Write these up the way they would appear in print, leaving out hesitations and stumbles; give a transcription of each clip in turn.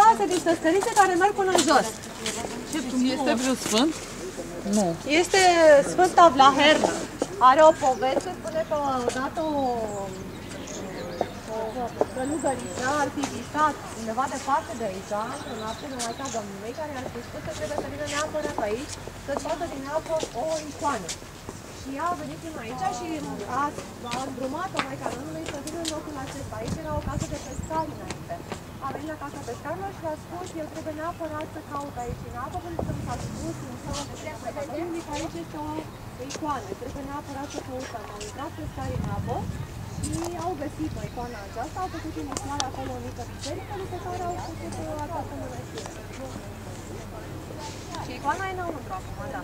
6 niște scărițe care merg până în jos. Este vreun sfânt? Nu. Este Sfânta Vlaherna. Are o poveste, spune că odată o călugăriță ar fi visat undeva departe de aici, într-o noapte de Maica Domnului, care i-a spus că trebuie să vină neapărat aici, să-ți facă din apă o icoană. Și ea a venit până aici și a îndrumat-o Maica Domnului să vină în locul acesta. Aici era o casă de pescari înainte. A venit la casa pescarilor și a spus, eu trebuie neapărat să caut aici în apă, pentru că mi s-a spus în seama de Maica Domnului că aici este o icoană. Trebuie neapărat să căutăm. Au intrat pescarii în apă și au găsit icoana aceasta, au făcut inițial acolo o mică biserică, după care au făcut această mănăstire. Și icoana e înăuntru acum, da.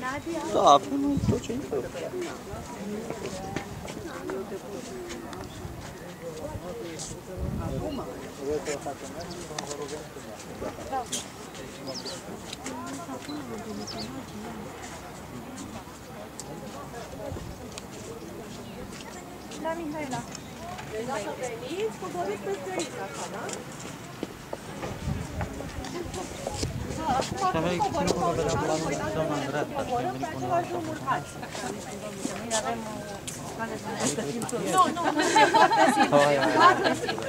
Nadia. Da, până tot ce intră. Acum? Da, Mihaela. Deci dacă veniți, coborâți pe scăriță așa, da? Acum coborâm pe același drum urcați. Noi avem cale să ne stăpim tot. Nu, e foarte simplu. Foarte simplu.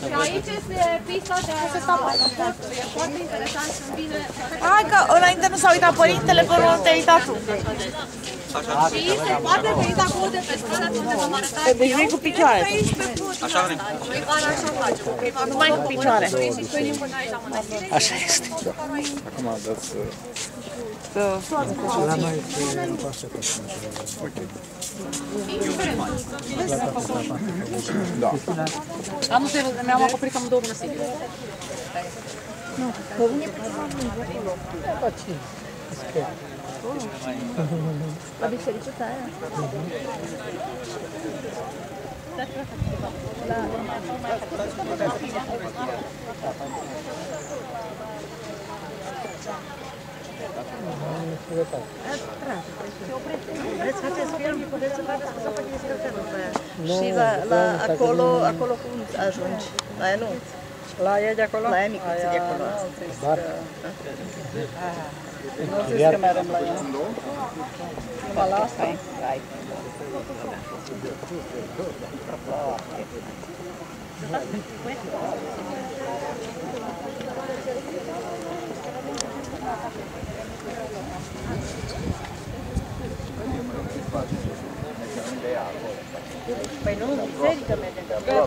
Și aici este pista de aeroport. E foarte interesant când vine... Hai că înainte nu s-a uitat părintele, până nu te-ai uitat tu. Și se poate veni de acolo de pe scară unde v-am arătat eu. Deci vii cu picioare. Așa vrem. Noi vara așa facem. Numai cu picioare. Și venim până aici la mănăstire. Așa este. Acum dați să... La noi nu face tot. Ok. Da. Am nu se mi-am acoperit amândouă până sigur. Nu, că unii la cine? La bisericiuța aia? Vreți să faceți film, puteți să faceți să faceți scălțenul pe aia. Și acolo cum ajungi? La ea nu. La ea de acolo? La ea micuță de acolo. Dar? Nu zis că merem la ea. Numai la asta e. Hai. Păi nu, biserică mergem de acolo.